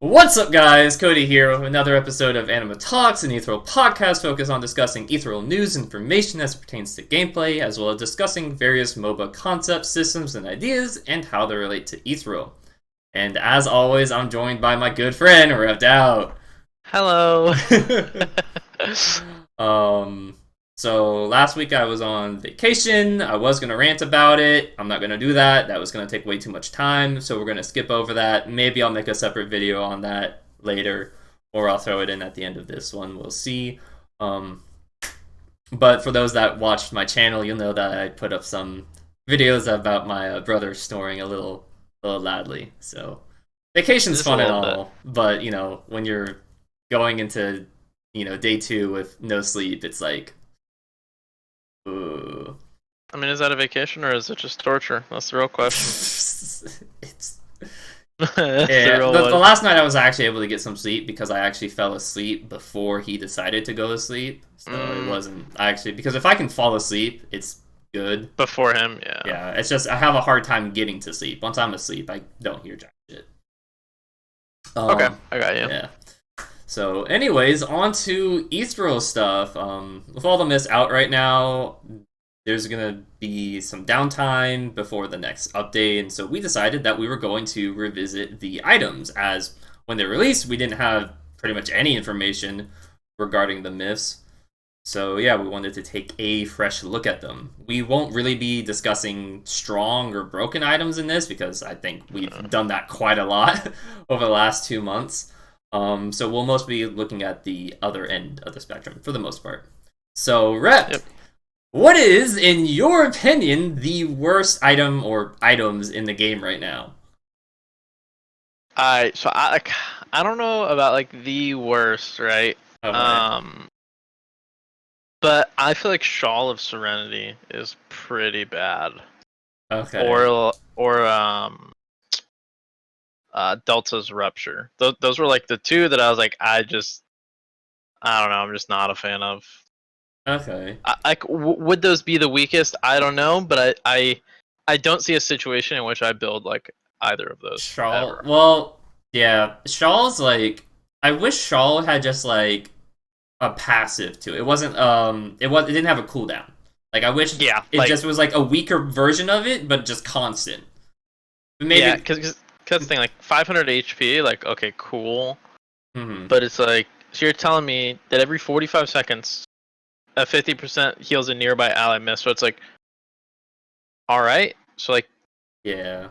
What's up, guys? Cody here with another episode of Anima Talks, an Ethereal podcast focused on discussing Ethereal news and information as it pertains to gameplay, as well as discussing various MOBA concepts, systems, and ideas, and how they relate to Ethereal. And as always, I'm joined by my good friend, ReppedoutTv. Hello. um, so last week I was on vacation. I was gonna rant about it. I'm not gonna do that. That was gonna take way too much time, so we're gonna skip over that. Maybe I'll make a separate video on that later, or I'll throw it in at the end of this one. We'll see. But for those that watched my channel, you'll know that I put up some videos about my brother snoring a little loudly. So vacation's Just a fun and little all, but when you're going into day two with no sleep, it's like, ugh. I mean, is that a vacation or is it just torture? That's the real question. It's That's yeah. the real The one. last night I was actually able to get some sleep because I actually fell asleep before he decided to go to sleep. So it wasn't actually because if I can fall asleep, it's good. Before him, yeah. Yeah, it's just I have a hard time getting to sleep. Once I'm asleep, I don't hear jack shit. Okay, I got you. Yeah. So, anyways, on to Ethereal stuff. With all the myths out right now, there's gonna be some downtime before the next update, and so we decided that we were going to revisit the items, as when they released, we didn't have pretty much any information regarding the myths. So yeah, we wanted to take a fresh look at them. We won't really be discussing strong or broken items in this because I think we've done that quite a lot over the last 2 months. So we'll mostly be looking at the other end of the spectrum for the most part. So, Yep. what is, in your opinion, the worst item or items in the game right now? I don't know about like the worst, right? Okay. But I feel like Shawl of Serenity is pretty bad. Okay. Or Delta's Rupture. Those were like the two that I was like, I don't know. I'm just not a fan of. Okay. Would those be the weakest? I don't know, but I don't see a situation in which I build like either of those Shawl. ever. Well, yeah. Shawl's like. I wish Shawl had just like a passive to it. It wasn't. It didn't have a cooldown. Like I wish Yeah, it like just was like a weaker version of it, but just constant. yeah, Maybe. because the thing like 500 HP, like okay, cool, Hmm. but it's like so you're telling me that every 45 seconds, a 50% heals a nearby ally miss. So it's like, all right, so like Yeah.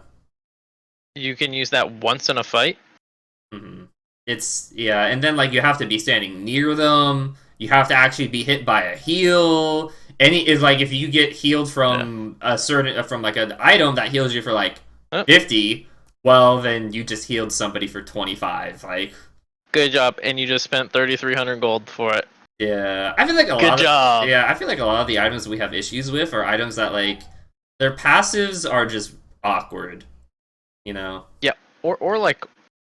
you can use that once in a fight. Hmm. It's yeah, and then like you have to be standing near them. You have to actually be hit by a heal. Any is like if you get healed Yeah. from a certain from like an item that heals you for like Oh, 50, well then you just healed somebody for 25. Like good job, and you just spent 3,300 gold for it. yeah, I feel like a Good lot of job. yeah, I feel like a lot of the items we have issues with are items that like their passives are just awkward, you know. Yeah, or like,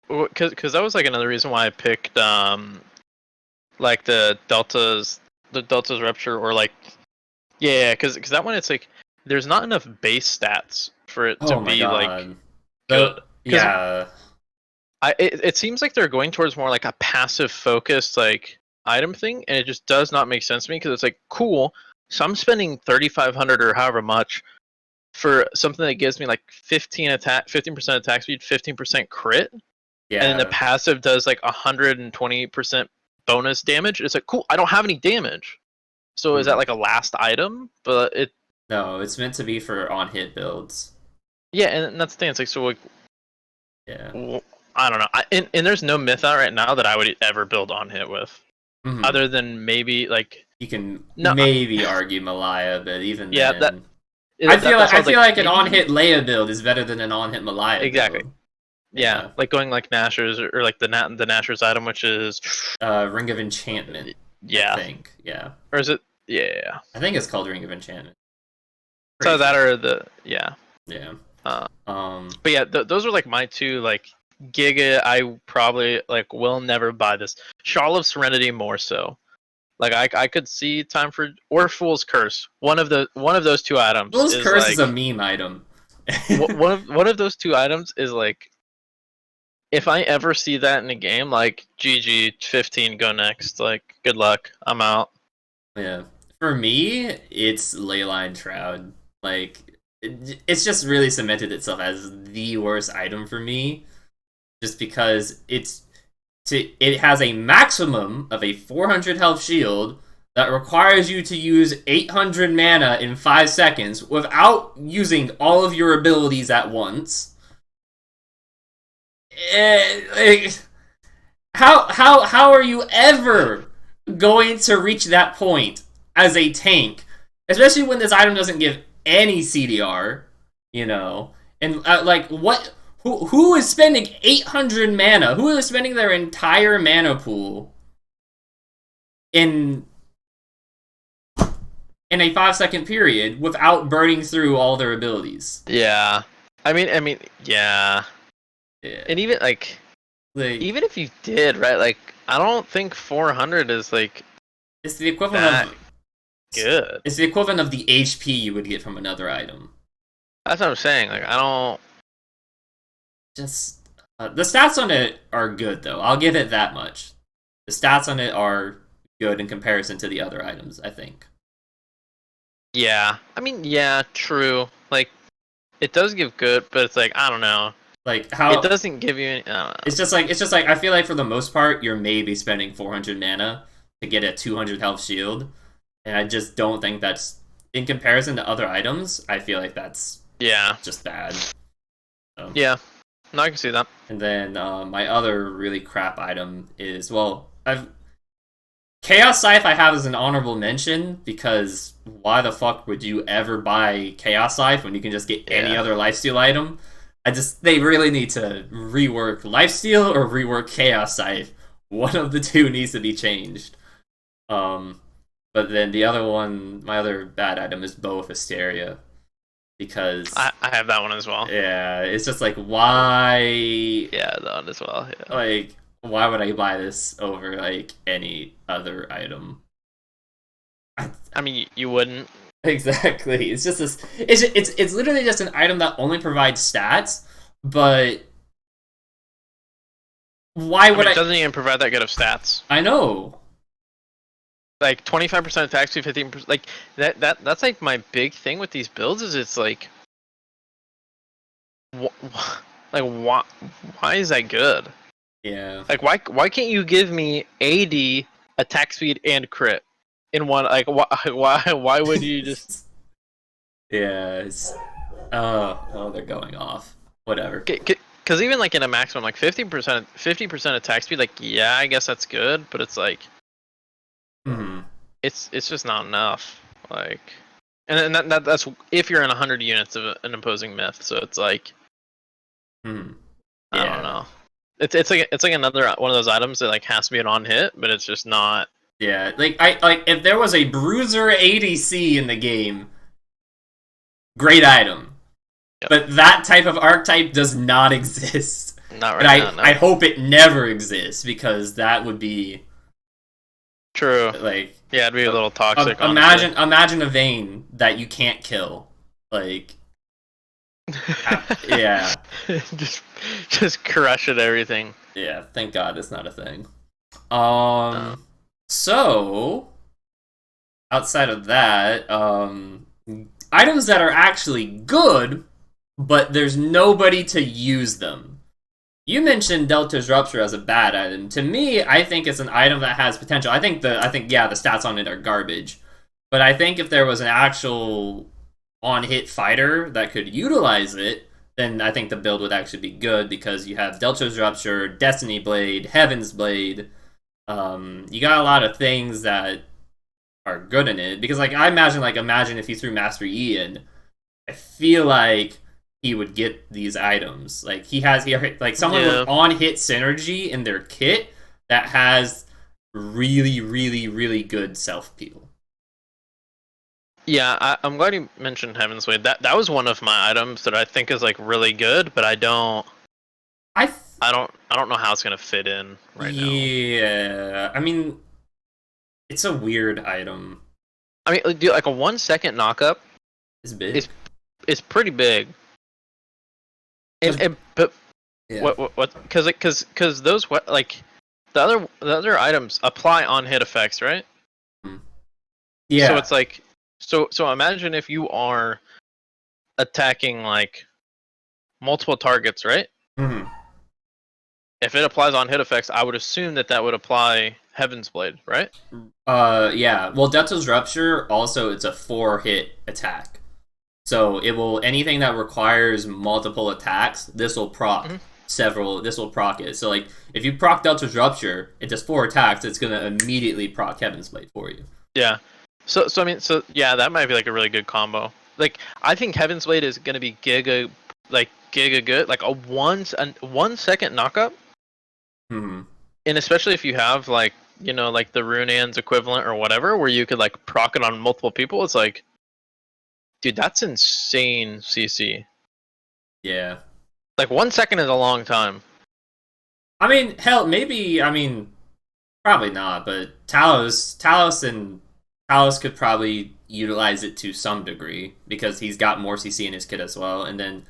because that was like another reason why I picked like the Delta's Rupture or like yeah, because that one it's like there's not enough base stats for it to Oh my be like god. good. Because Yeah. it seems like they're going towards more like a passive focused like item thing, and it just does not make sense to me because it's like cool. So I'm spending 3,500 or however much for something that gives me like 15% attack speed, 15% crit, and then the Yeah. passive does like 120% bonus damage. It's like cool. I don't have any damage, so is that Hmm. like a last item? But it No, it's meant to be for on hit builds. yeah, and that's the thing. It's like so like Yeah. I don't know. And there's no myth out right now that I would ever build on hit with, Hmm. other than maybe like You can no, maybe argue Malaya, but even yeah then, I feel like that's why I I was feel like like an on maybe hit Leia build is better than an on hit Malaya exactly build. yeah, Yeah. like going like Nashor's or like the Nashor's item, which is Ring of Enchantment, I yeah, think. Yeah. or is it yeah? I think it's called Ring of Enchantment. So Pretty that sure. or the yeah. Yeah. Uh, Um. but yeah, those are like my two like Giga. I probably like will never buy this. Shawl of Serenity more so. Like I could see time for or Fool's Curse. One of those two items Fool's is Curse is a like meme item. one of those two items is like if I ever see that in a game, like GG 15, go next. Like, good luck. I'm out. Yeah. For me, it's Leyline Shroud. Like, it's just really cemented itself as the worst item for me, just because it has a maximum of a 400 health shield that requires you to use 800 mana in 5 seconds without using all of your abilities at once. Like, how are you ever going to reach that point as a tank, especially when this item doesn't give any CDR, you know? And like, what? Who is spending 800 mana? Who is spending their entire mana pool in a 5 second period without burning through all their abilities? Yeah. I mean, yeah. Yeah. And even like, even if you did, right? Like, I don't think 400 is like it's the equivalent that of good. It's the equivalent of the HP you would get from another item. That's what I'm saying. Like, I don't. Just the stats on it are good though. I'll give it that much. The stats on it are good in comparison to the other items, I think. Yeah. I mean, yeah, true. Like, it does give good, but it's like, I don't know. Like It how doesn't give you any. I don't know. it's just like I feel like for the most part you're maybe spending 400 mana to get a 200 health shield, and I just don't think that's in comparison to other items. I feel like that's Yeah. just bad. So. Yeah. No, I can see that. And then my other really crap item is, well, I've Chaos Scythe I have as an honorable mention because why the fuck would you ever buy Chaos Scythe when you can just get any other lifesteal item? They really need to rework lifesteal or rework Chaos Scythe. One of the two needs to be changed. But then the other one, my other bad item is Bow of Hysteria. Because I have that one as well. Yeah, it's just like, why? Yeah, that one as well. Yeah. Like, why would I buy this over like any other item? I mean, you wouldn't. Exactly. It's just this. It's literally just an item that only provides stats, but why would It doesn't even provide that good of stats. I know. Like 25% attack speed, 15%. Like that's like my big thing with these builds is it's like, like why is that good? Yeah. Like why can't you give me AD, attack speed, and crit in one? Like why would you just? Yeah. Oh, they're going off. Whatever. Because even like in a maximum like 50% attack speed, like yeah, I guess that's good, but it's like. Mm-hmm. It's just not enough. Like, and that's if you're in 100 units of an opposing myth. So it's like, Yeah. I don't know. It's like another one of those items that like has to be an on hit, but it's just not. Yeah, like if there was a Bruiser ADC in the game, great item. Yep. But that type of archetype does not exist. Not right now. No. I hope it never exists because that would be true. Like, yeah, it'd be a little toxic. Imagine a vein that you can't kill. Like, yeah, just crush it everything. Yeah, thank God it's not a thing. No. So outside of that, items that are actually good, but there's nobody to use them. You mentioned Delta's Rupture as a bad item. To me, I think it's an item that has potential. I think the stats on it are garbage. But I think if there was an actual on-hit fighter that could utilize it, then I think the build would actually be good because you have Delta's Rupture, Destiny Blade, Heaven's Blade. You got a lot of things that are good in it. Because like I imagine if you threw Master E in, I feel like he would get these items. Like he like someone with on-hit synergy in their kit that has really, really, really good self-peel. Yeah, I'm glad you mentioned Heaven's Blade. That was one of my items that I think is like really good, but I don't know how it's gonna fit in right now. Yeah, I mean, it's a weird item. I mean, dude, like a 1 second knockup is big. It's pretty big. But Yeah. What? Because those what like the other items apply on hit effects, right? Mm. So Yeah. it's like so imagine if you are attacking like multiple targets, right? Hmm. If it applies on hit effects, I would assume that that would apply Heaven's Blade, right? Yeah. Well, Delta's Rupture also it's a 4-hit attack. So it will anything that requires multiple attacks, Hmm. this will proc it. So like if you proc Delta's Rupture, it does 4 attacks, it's gonna immediately proc Heaven's Blade for you. Yeah. So I mean, so yeah, that might be like a really good combo. Like I think Heaven's Blade is gonna be giga good, like a 1 second knockup, Hmm. and especially if you have like like the Runaan's equivalent or whatever, where you could like proc it on multiple people. It's like, dude, that's insane CC. Yeah. Like 1 second is a long time. I mean, hell, maybe I mean probably not, but Talos could probably utilize it to some degree because he's got more CC in his kit as well. And then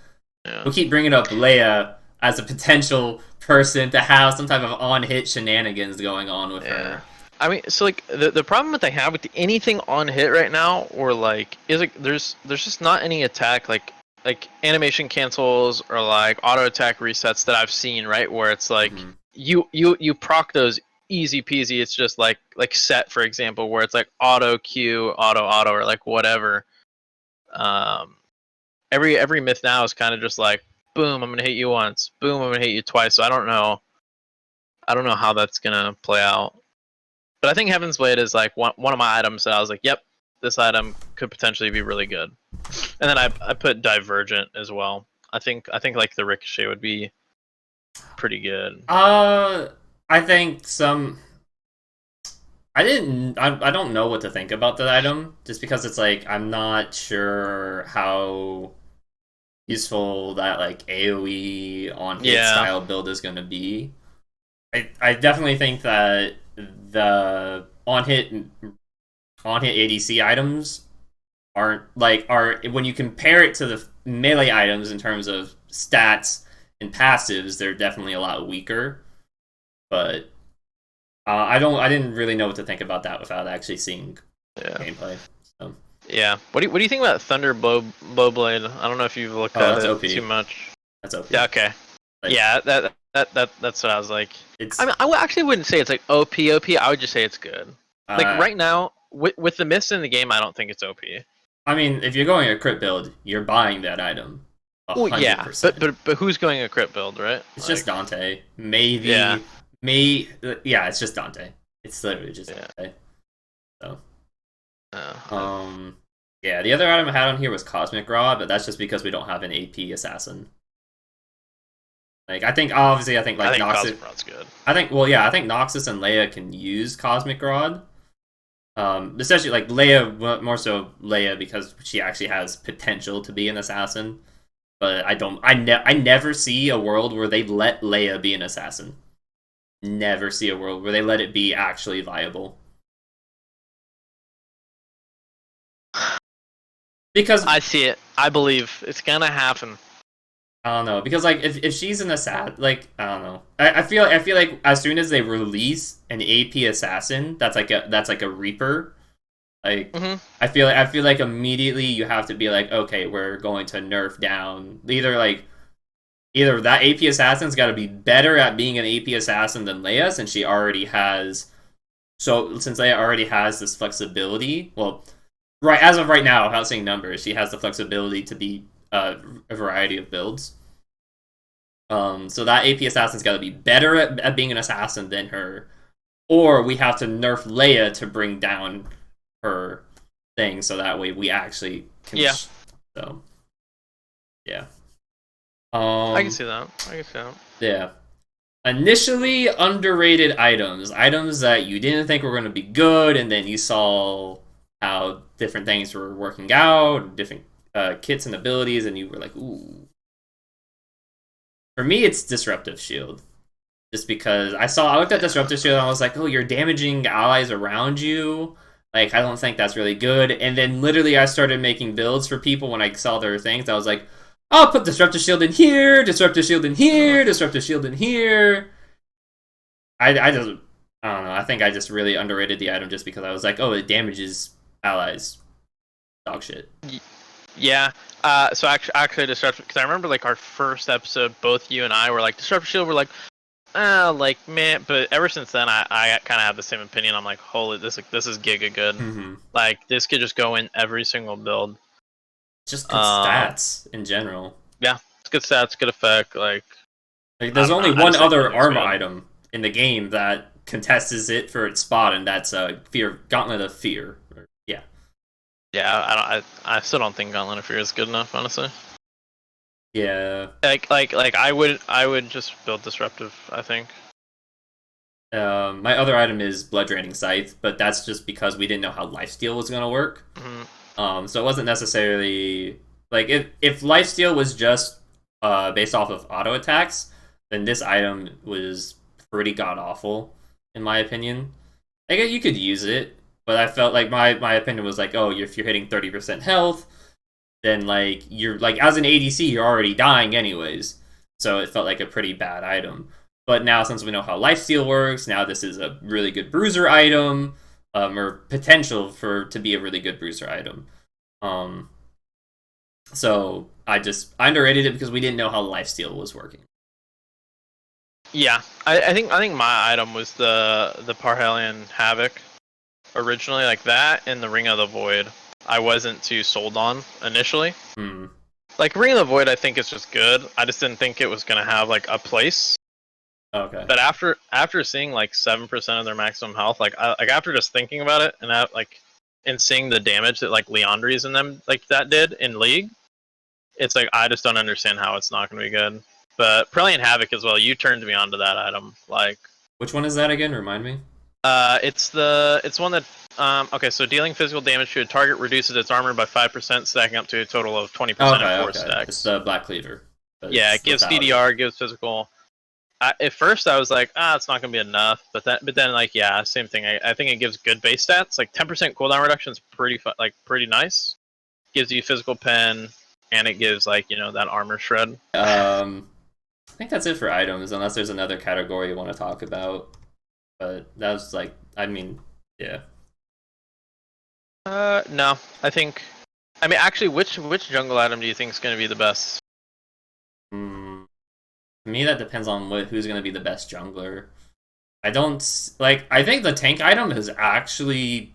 Yeah. we'll keep bringing up Leia as a potential person to have some type of on-hit shenanigans going on with Yeah. her. I mean, so like the problem that I have with anything on hit right now, or like, is like there's just not any attack like animation cancels or like auto attack resets that I've seen, right? Where it's like Hmm. you proc those easy peasy. It's just like set, for example, where it's like auto Q, auto or like whatever. Um, every myth now is kind of just like boom, I'm gonna hit you once, boom, I'm gonna hit you twice. So I don't know how that's gonna play out. But I think Heaven's Blade is like one of my items that I was like, yep, this item could potentially be really good. And then I put Divergent as well. I think like the Ricochet would be pretty good. Uh, I think some. I didn't. I don't know what to think about that item, just because it's like I'm not sure how useful that like AOE on hit Yeah, style build is going to be. I definitely think that the on hit ADC items are when you compare it to the melee items in terms of stats and passives, they're definitely a lot weaker. But I didn't really know what to think about that without actually seeing yeah, gameplay. So, yeah. What do you think about Thunder Blowblade? I don't know if you've looked oh, at that's it too OP. much. That's OP. Yeah, okay. Like Yeah, that's what I was like. I it's mean, actually wouldn't say it's like OP. I would just say it's good. Like uh right now, with the miss in the game, I don't think it's OP. I mean, if you're going a crit build, you're buying that item a Well, hundred yeah, but percent. but but who's going a crit build, right? It's just Like, Dante. yeah, Yeah, it's just Dante. It's literally just yeah. Dante. So, I, yeah, the other item I had on here was Cosmic Rod, but that's just because we don't have an AP assassin. Like, I think obviously, I think I like think Noxus. Cosmic Rod's good. I think well, yeah, I think Noxus and Leia can use Cosmic Rod. Especially like Leia, more so Leia because she actually has potential to be an assassin. But I don't. I never see a world where they let Leia be an assassin. Never see a world where they let it be actually viable. Because I see it. I believe it's gonna happen. I don't know. Because like if she's an assassin, like I don't know. I feel like as soon as they release an AP assassin, that's like a Reaper. Like Hmm. I feel like immediately you have to be like, okay, we're going to nerf down either that AP assassin's got to be better at being an AP assassin than Leia since she already has. So since Leia already has this flexibility, well, right as of right now, without seeing numbers, she has the flexibility to be a variety of builds. So that AP assassin's got to be better at being an assassin than her, or we have to nerf Leia to bring down her thing, so that way we actually can. Yeah, So yeah. I can Um. see that. I can see that. Yeah. Initially underrated items that you didn't think were going to be good, and then you saw how different things were working out, different kits and abilities, and you were like, ooh. For me, it's Disruptive Shield. Just because I looked at Yeah. Disruptive Shield and I was like, oh, you're damaging allies around you. Like, I don't think that's really good. And then literally I started making builds for people when I saw their things. I was like, I'll put Disruptive Shield in here, Disruptive Shield in here, Disruptive Shield in here. I just, I don't know. I think I just really underrated the item just because I was like, oh, it damages allies. Dog shit. Yeah. So actually, Disruptive, because I remember like our first episode, both you and I were like, Disruptive Shield. We're like, like man. But ever since then, I kind of have the same opinion. I'm like, holy, this is giga good. Mm-hmm. Like this could just go in every single build. Just good stats in general. Yeah, it's good stats, good effect. Like there's only I one just think other everything's armor good. item in the game that contests it for its spot, and that's Fear Gauntlet of Fear. Yeah. Yeah, I still don't think Gauntlet of Fear is good enough, honestly. Yeah. Like I would just build Disruptive, I think. My other item is Blood Draining Scythe, but that's just because we didn't know how Lifesteal was gonna work. Mm-hmm. So it wasn't necessarily like if Lifesteal was just based off of auto attacks, then this item was pretty god awful, in my opinion. I guess you could use it, but I felt like my opinion was like, oh, if you're hitting 30% health, then like you're like as an ADC, you're already dying anyways. So it felt like a pretty bad item. But now since we know how Lifesteal works, now this is a really good bruiser item, or potential for to be a really good bruiser item. Um, so I underrated it because we didn't know how Lifesteal was working. Yeah, I think my item was the Parhelion Havoc originally, like that, and the Ring of the Void. I wasn't too sold on initially. Hmm. Like Ring of the Void, I think it's just good. I just didn't think it was gonna have like a place. Okay. But after seeing like 7% of their maximum health, like after just thinking about it and seeing the damage that like Leandri's and them like that did in League, it's like I just don't understand how it's not gonna be good. But Parhelion Havoc as well. You turned me on to that item. Like, Which one is that again? Remind me. it's one that okay. So dealing physical damage to a target reduces its armor by 5%, stacking up to a total of 20% in Okay, 4 okay. It's stacks. the Black Cleaver. But Yeah, it's it gives lethality. DDR, gives physical. At first, I was like, it's not gonna be enough. But then, like, yeah, same thing. I think it gives good base stats. Like 10% cooldown reduction is pretty nice. Gives you physical pen, and it gives like that armor shred. I think that's it for items, unless there's another category you want to talk about. But that was like, I mean, yeah. No, I think. I mean, actually, which jungle item do you think is gonna be the best? Mm, to me, that depends on who's going to be the best jungler. I don't like. I think the tank item is actually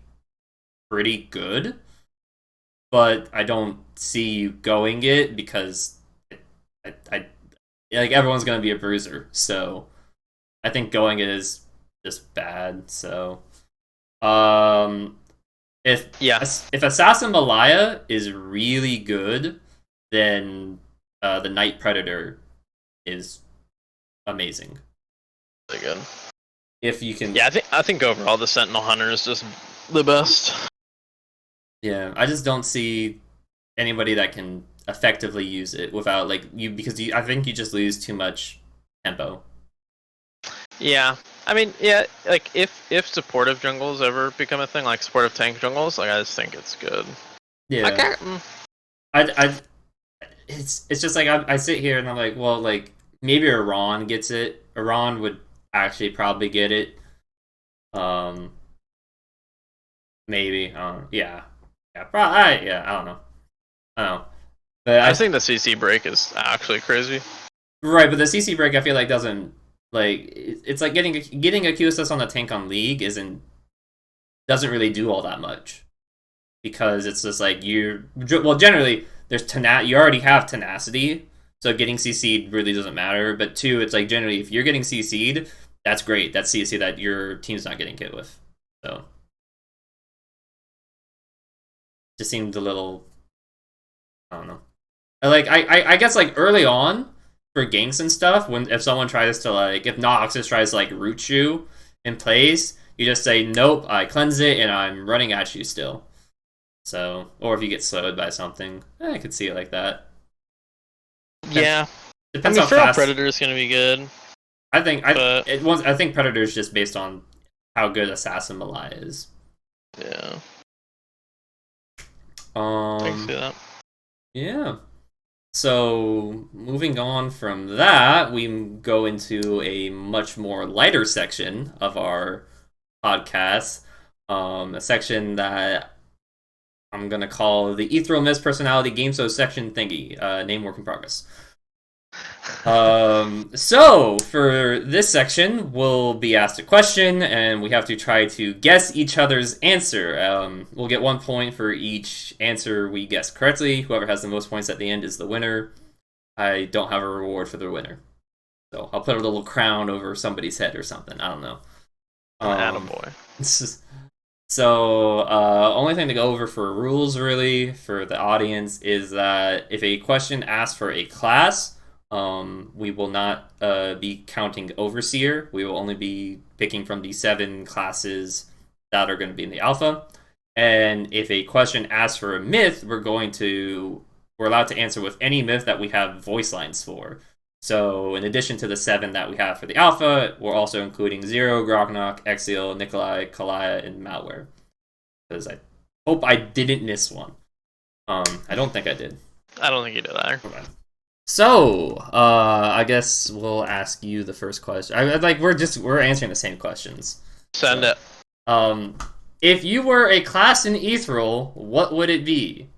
pretty good, but I don't see you going it because I like everyone's going to be a bruiser. So I think going it is just bad. So um, if Yeah, if Assassin Malaya is really good, then the Night Predator is amazing. really good. If you can, Yeah, I think overall the Sentinel Hunter is just the best. yeah, I just don't see anybody that can effectively use it without like you because I think you just lose too much tempo. Yeah, I mean, yeah, like if supportive jungles ever become a thing, like supportive tank jungles, like I just think it's good. I Yeah, can't. I it's just like I sit here and I'm like, well, like maybe Iran gets it. Iran would actually probably get it. Um, maybe. Yeah, yeah, probably. Yeah, I don't know. I don't know. But I just think the CC break is actually crazy. right, but the CC break I feel like doesn't like it's like getting a QSS on the tank on League isn't doesn't really do all that much because it's just like you well generally there's you already have tenacity, so getting CC'd really doesn't matter. But two, it's like generally if you're getting CC'd, that's great. That's CC that your team's not getting hit with. So just seemed a little I don't know. I guess like early on for ganks and stuff, when if someone tries to like if Noxus tries to like root you in place, you just say nope, I cleanse it and I'm running at you still. So or if you get slowed by something, I could see it like that. Depends, Yeah, I depends mean, how Feral fast. Predator is gonna be good, I think but I think Predator is just based on how good Assassin Malaya is. yeah, I can see Um that. yeah. So, moving on from that, we go into a much more lighter section of our podcast. A section that I'm going to call the Ethereal Miss Personality Game Show section thingy. Name work in progress. So for this section, we'll be asked a question, and we have to try to guess each other's answer. We'll get 1 point for each answer we guess correctly. Whoever has the most points at the end is the winner. I don't have a reward for the winner, so I'll put a little crown over somebody's head or something. I don't know. Attaboy. So, only thing to go over for rules, really, for the audience, is that if a question asks for a class, we will not be counting Overseer. We will only be picking from the 7 classes that are going to be in the alpha. And if a question asks for a myth, we're allowed to answer with any myth that we have voice lines for. So, in addition to the 7 that we have for the alpha, we're also including Zero, Grognok, Exiel, Nikolai, Kalaya, and Malware. Because I hope I didn't miss one. I don't think I did. I don't think you did either. Okay. So, I guess we'll ask you the first question. We're answering the same questions. Send it. If you were a class in Ethereal, what would it be?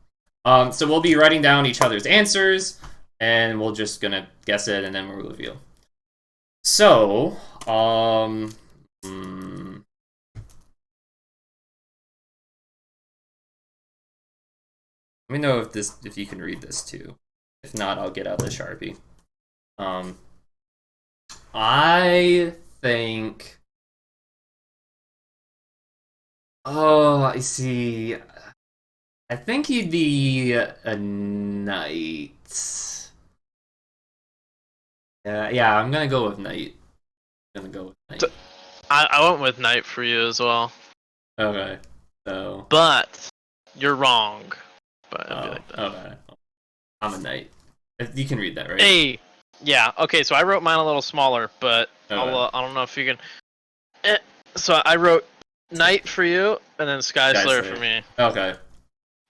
So we'll be writing down each other's answers, and we're just gonna guess it, and then we'll reveal. So, let me know if you can read this too. If not, I'll get out the Sharpie. I think. Oh, I see. I think he'd be a knight. Yeah, I'm gonna go with knight. I went with knight for you as well. Okay, so. But you're wrong. But it'd be like that. Okay. I'm a knight. You can read that, right? Hey, yeah. Okay, so I wrote mine a little smaller, but I don't know if you can. So I wrote knight for you, and then Sky Slayer for me. Okay.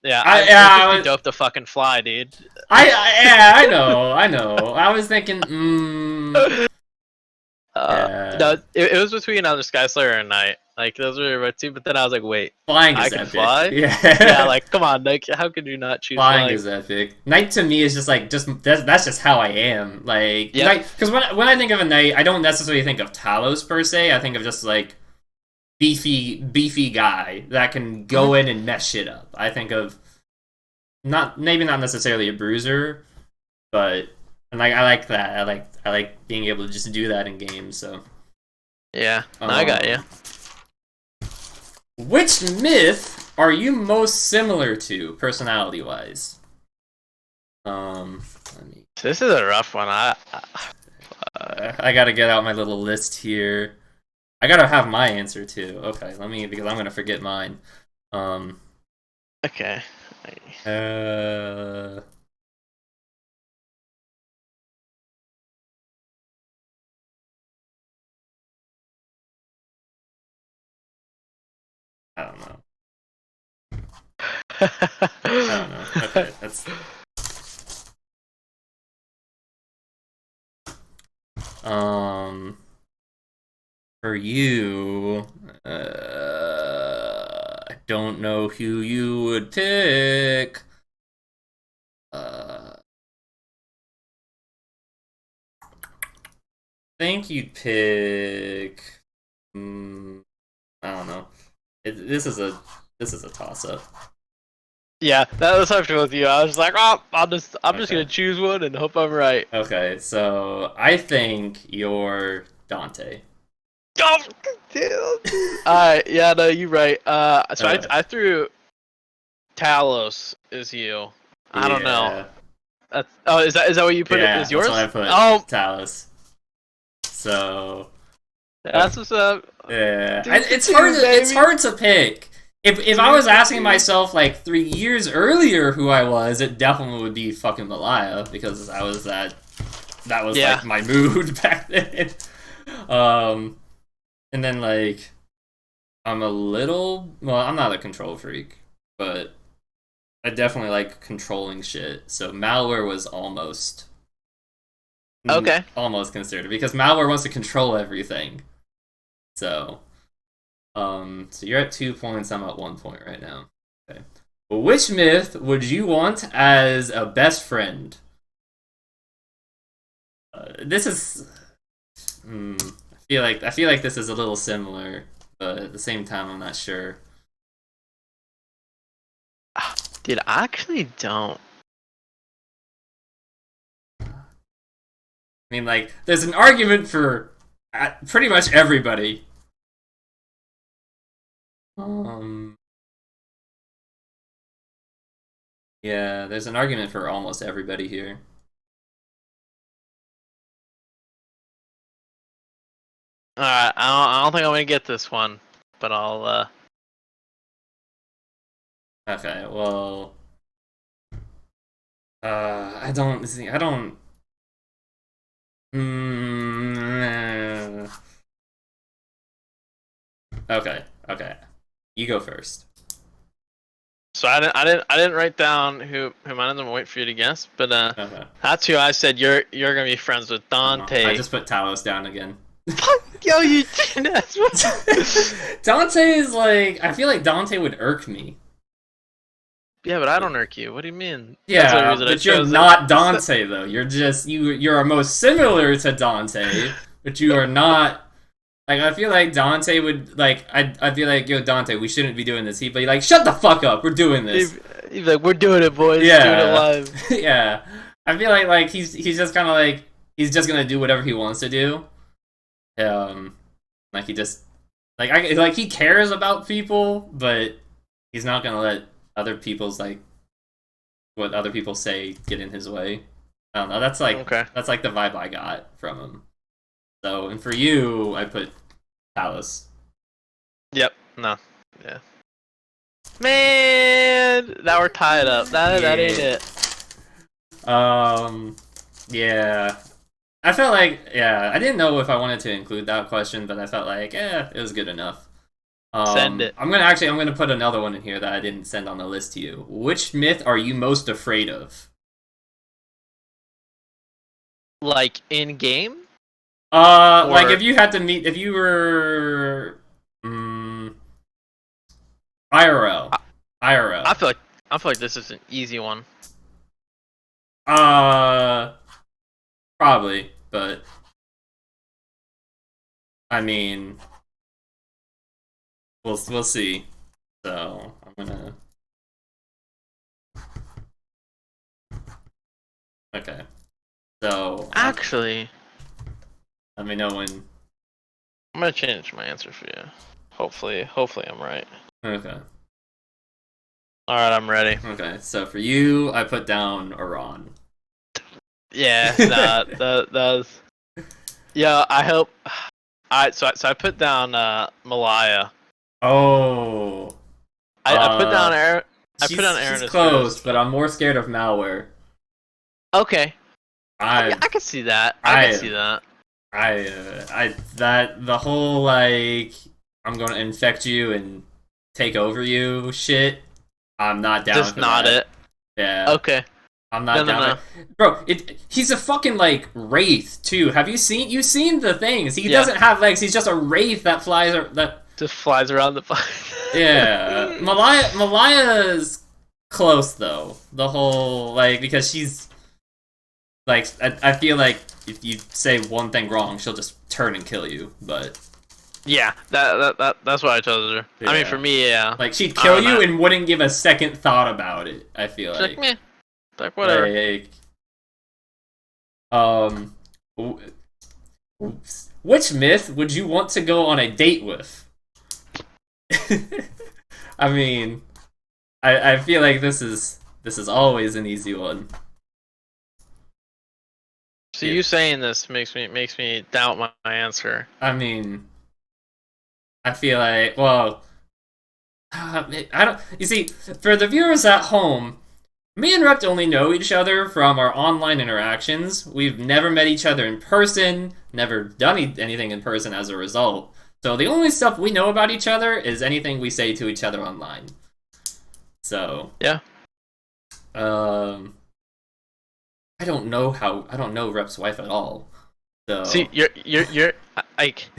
Yeah, I would be dope to fucking fly, dude. I know. I was thinking, No, it was between either Sky Slayer and Knight. Like those were my two, but then I was like, wait, flying is I can epic. fly? Yeah. Yeah, like come on, like how could you not choose flying? Is epic. Knight to me is just like that's just how I am. Like, because when I think of a knight, I don't necessarily think of Talos per se. I think of just like beefy guy that can go in and mess shit up. I think of maybe not necessarily a bruiser, but I like that. I like being able to just do that in games. So yeah, I got you. Which myth are you most similar to, personality-wise? This is a rough one. I gotta get out my little list here. I gotta have my answer too. Okay, because I'm gonna forget mine. Okay. I don't know. I don't know. Okay, that's. For you, I don't know who you would pick. I think you'd pick. I don't know. This is a toss up. Yeah, that was how I feel with you. I was like, oh, I'm just gonna choose one and hope I'm right. Okay, so I think you're Dante. Oh, alright, yeah, no, you're right. I threw Talos is you. I don't know. Is that what you put? Yeah, Is yours? that's what I put. Talos. So that's what's up. Yeah, it's hard to pick. If I was asking myself like 3 years earlier who I was, it definitely would be fucking Malaya because I was that was like my mood back then. And then like I'm not a control freak, but I definitely like controlling shit. So malware was Okay. almost considered because malware wants to control everything. So, so you're at 2 points. I'm at 1 point right now. Okay. Which myth would you want as a best friend? This is. I feel like this is a little similar, but at the same time, I'm not sure. Dude, I actually don't. I mean, like, there's an argument for pretty much everybody. Um, yeah, there's an argument for almost everybody here. Alright, I don't think I'm gonna get this one, but I'll. Okay, well, I don't see. I don't. Mm, okay, okay. You go first. So I didn't write down who mine is. I'm gonna wait for you to guess, but Okay. that's who I said you're gonna be friends with, I Dante. just put Talos down again. Yo, you did that. Dante is like. I feel like Dante would irk me. Yeah, but I don't irk you. What do you mean? That's the Yeah, reason I but you're chose not it. Dante though. You're just you are most similar to Dante, but you are not. Like I feel like Dante would like I'd be like, yo Dante, we shouldn't be doing this. He'd be like, shut the fuck up, we're doing this. He's like, we're doing it, boys. Yeah, Doing it live. yeah. I feel like he's just kind of like he's just gonna do whatever he wants to do. Like he just like he cares about people, but he's not gonna let other people's like what other people say get in his way. I don't know. Okay. That's like the vibe I got from him. So, and for you, I put Palace. Yep. No. Yeah. Man, now we're tied up. That ain't it. Yeah. I felt like, yeah, I didn't know if I wanted to include that question, but I felt like, it was good enough. Send it. I'm gonna put another one in here that I didn't send on the list to you. Which myth are you most afraid of? Like in game? Like Or if you had to meet, if you were, IRL, IRL. I feel like this is an easy one. Probably, but I mean, we'll see. So I'm gonna. Okay. So Actually, let me know when. I'm gonna change my answer for you. Hopefully I'm right. Okay. All right, I'm ready. Okay. So for you, I put down Iran. Yeah, that was. Yeah, I hope. Alright, so I put down Malaya. Oh. I put down Aaron. I She's, put down Aaron she's as close, first. but I'm more scared of malware. Okay. I I can see that. I can see that. that the whole like I'm going to infect you and take over you shit. I'm not down Just for not that. it. Yeah, Okay. I'm not down. No. Bro, he's a fucking like wraith too. Have you seen the things? He Yeah. doesn't have legs. He's just a wraith that flies that Just flies around the yeah. Malaya's close though. The whole like because she's like I feel like if you say one thing wrong, she'll just turn and kill you. But Yeah, that's why I chose her. I mean, Yeah. for me, yeah. like she'd kill you and wouldn't give a second thought about it. I feel She's like like, meh. Like, whatever. like which myth would you want to go on a date with? I mean, I feel like this is always an easy one. So you saying this makes me doubt my answer. I mean, I feel like, well, I don't. You see, for the viewers at home, me and Rept only know each other from our online interactions. We've never met each other in person, never done anything in person as a result. So the only stuff we know about each other is anything we say to each other online. So Yeah. I don't know I don't know Rep's wife at all. See, So you're like.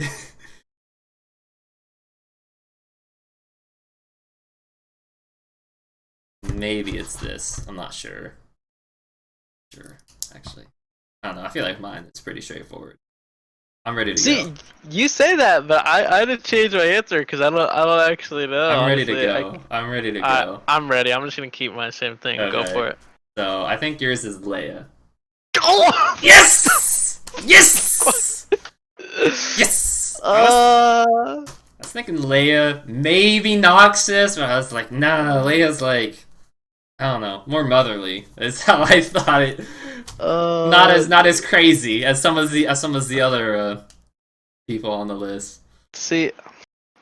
maybe it's this. I'm not sure. Sure, actually. I don't know. I feel like mine is pretty straightforward. I'm ready to go. See, you say that, but I had to change my answer because I don't actually know. I'm ready to Honestly, go. I'm ready to go. I'm ready. I'm just gonna keep my same thing. Go Okay. for it. So I think yours is Leia. Oh! Yes! Yes! Yes! I was thinking Leia, maybe Noxus, but I was like, nah, Leia's like, I don't know, more motherly. Is how I thought it. Not as crazy as some of the other people on the list. See,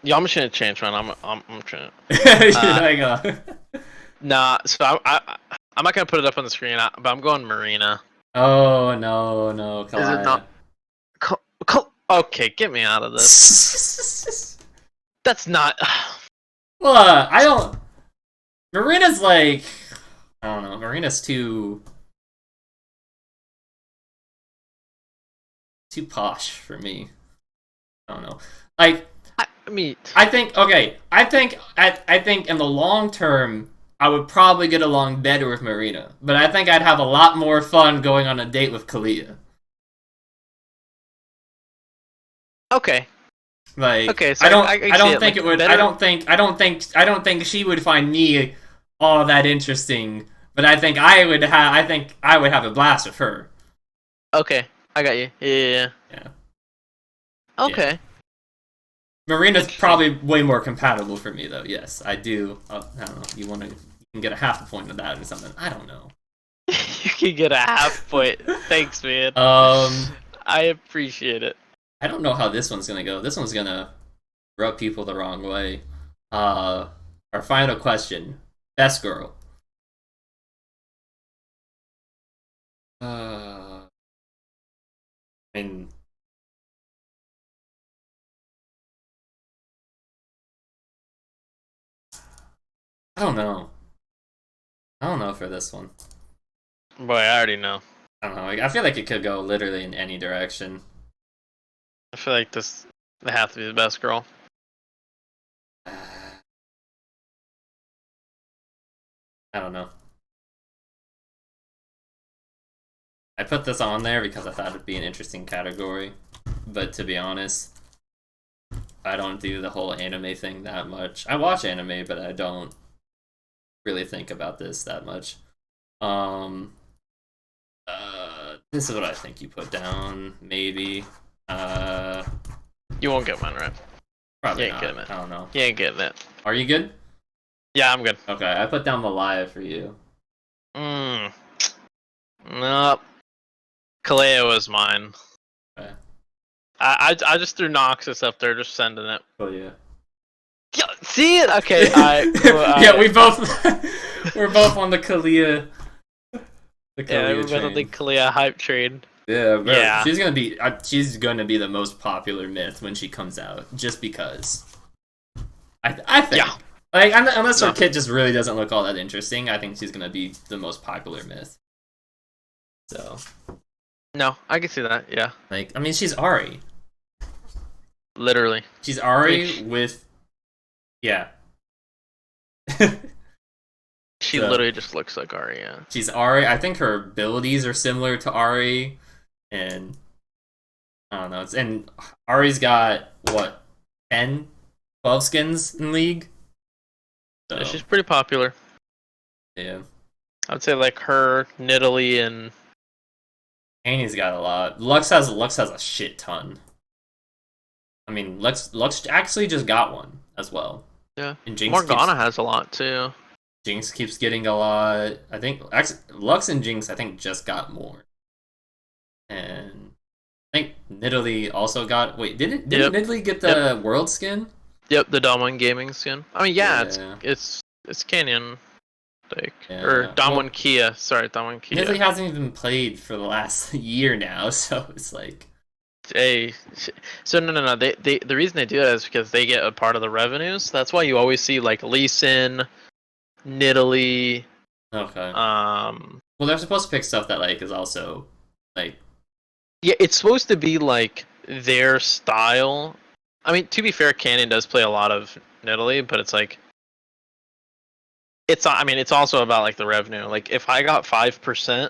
yeah, I'm just gonna change mine. I'm trying. You're like, Nah, so I'm not gonna put it up on the screen, but I'm going Marina. oh no, no, Is it Kalaya. not? Okay, get me out of this. That's not. Well, I don't. Marina's like, I don't know. Marina's too posh for me. I don't know. Like, I mean, I think okay. I think in the long term, I would probably get along better with Marina, but I think I'd have a lot more fun going on a date with Kalia. okay, Like, okay. So I I see don't it. think Like it would. better. I don't think she would find me all that interesting. But I think I would have a blast with her. Okay, I got you. Yeah. Yeah. Yeah. Okay. Marina's Interesting. probably way more compatible for me, though. Yes, I do. I don't know. You can get a half a point of that or something. I don't know. You can get a half point. Thanks, man. Um, I appreciate it. I don't know how this one's gonna go. This one's gonna rub people the wrong way. Uh, our final question: best girl. I mean, I don't know. I don't know for this one. Boy, I already know. I don't know. I feel like it could go literally in any direction. I feel like this they have to be the best girl. I don't know. I put this on there because I thought it'd be an interesting category, but to be honest, I don't do the whole anime thing that much. I watch anime, but I don't really think about this that much. Um, this is what I think you put down. Maybe. Uh, You won't get mine right. You probably ain't getting not. it. I don't know. You ain't getting it. Are you good? Yeah, I'm good. Okay, I put down Malaya for you. Nope. Kaleo was mine. Okay. I just threw Noxus up there, just sending it. Oh yeah. Yeah, see it? Okay, cool, yeah, we both we're both on the Kalia. The Yeah, Kalia we're on the train. Kalea hype train. Yeah, bro. Yeah. She's gonna be the most popular myth when she comes out, just because. I think. Yeah. Like, unless her No. kit just really doesn't look all that interesting, I think she's gonna be the most popular myth. So, No, I can see that. Yeah. like, I mean, she's Ari. Literally. She's Ari Like, with, yeah. she So, literally just looks like Arya. she's Ari. I think her abilities are similar to Ari, and I don't know. And Ari's got what 10, 12 skins in League. So Yeah, she's pretty popular. yeah, I would say like her, Nidalee, and Annie's got a lot. Lux has a shit ton. I mean, Lux actually just got one as well. yeah. And Morgana has a lot too. Jinx keeps getting a lot. I think actually, Lux and Jinx I think just got more. And I think Nidalee also got. Wait, didn't Nidalee get the world skin? Yep, the Damwon Gaming skin. I mean, yeah, Yeah. it's Canyon, like Yeah. or Damwon Well, Kia. Sorry, Damwon Kia. Nidalee hasn't even played for the last year now, so it's like. Hey, so no. The reason they do that is because they get a part of the revenues. That's why you always see like Lee Sin, Nidalee. Okay. Um, Well, they're supposed to pick stuff that like is also like. yeah, it's supposed to be like their style. I mean, to be fair, Canon does play a lot of Nidalee, but it's like it's. I mean, it's also about like the revenue. Like if I got 5%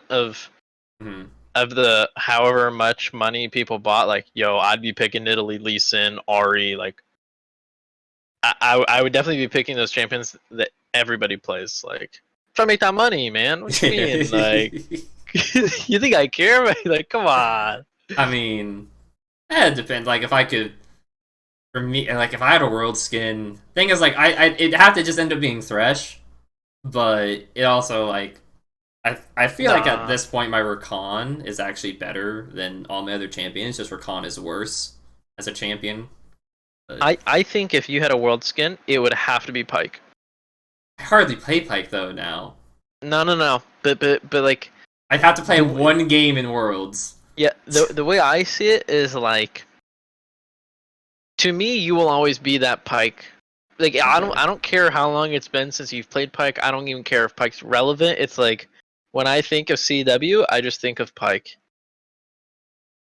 Mhm. of the however much money people bought, like yo, I'd be picking Nidalee, Lee Sin, Ari. Like I would definitely be picking those champions that everybody plays. Like try to make that money, man. What you mean? Like you think I care? Like come on. I mean, it depends. Like if I could, for me, like if I had a world skin, thing is like it'd have to just end up being Thresh, but it also like I feel like at Nah. this point my Rakan is actually better than all my other champions. Just Rakan is worse as a champion. But I think if you had a world skin, it would have to be Pike. I hardly play Pyke though now. No. But like I'd have to play the one game in Worlds. yeah the way I see it is like to me you will always be that Pike. Like Okay. I don't care how long it's been since you've played Pike. I don't even care if Pike's relevant. It's like when I think of CW, I just think of Pike.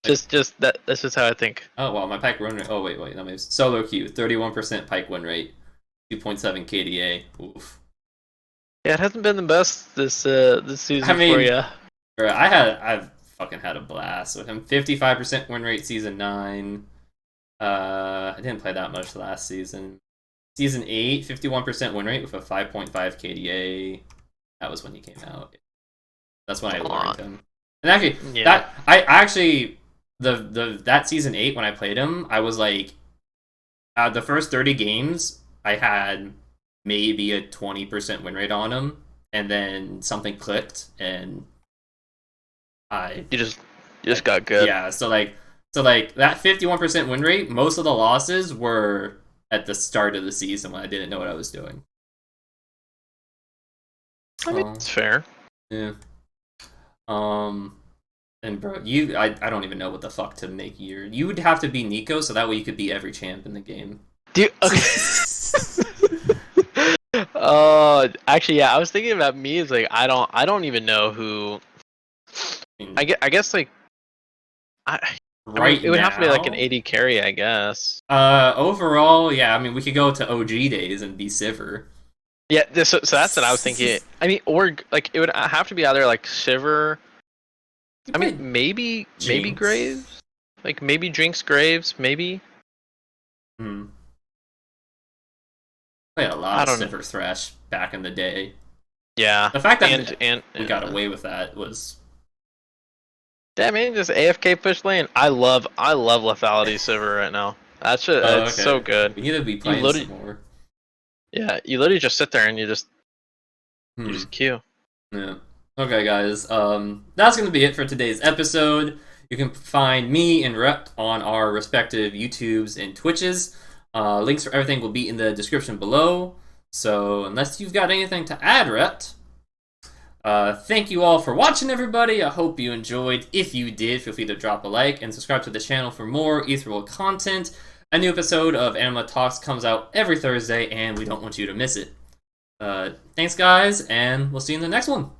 Like, Just that. That's just how I think. oh wow, my Pyke win rate. Oh wait, no, maybe solo queue, 31% Pyke win rate, 2.7 KDA. Oof. Yeah, it hasn't been the best this I season for mean, you. I've fucking had a blast with him. 55% win rate season 9. I didn't play that much last season. Season 8, 51% win rate with a 5.5 KDA. That was when he came out. That's when I learned him. And actually, Yeah. that I actually the that season 8 when I played him, I was like the first 30 games I had maybe a 20% win rate on him, and then something clicked and I You just got good. yeah, so like that 51% win rate, most of the losses were at the start of the season when I didn't know what I was doing. I mean, Oh, it's fair. yeah. Um and bro, I don't even know what the fuck to make your you would have to be Nico so that way you could be every champ in the game. Dude, okay. Actually, yeah, I was thinking about me. Is like I don't even know who. I mean, I guess like I I mean right it would have to be like an now, 80 carry, I guess. overall, yeah, I mean we could go to OG days and be Sivir. Yeah, so that's what I was thinking. I mean, or like it would have to be either like Shiver. You I mean, play maybe Jinx. Graves. Like maybe Jinx Graves, maybe. Hmm. Played a lot I of don't know. Sivir Thresh back in the day. Yeah, The fact that and we got away with that was yeah, man, just AFK push lane. I love lethality Silver right now. That's just oh it's so okay. good. We need to be You playing some literally more. you literally just sit there and you Hmm. just queue. Yeah. Okay, guys. That's gonna be it for today's episode. You can find me and Rep on our respective YouTubes and Twitches. Links for everything will be in the description below. So unless you've got anything to add, Rep, thank you all for watching, everybody. I hope you enjoyed. If you did, feel free to drop a like and subscribe to the channel for more Ethereal content. A new episode of Anima Talks comes out every Thursday, and we don't want you to miss it. Thanks, guys, and we'll see you in the next one.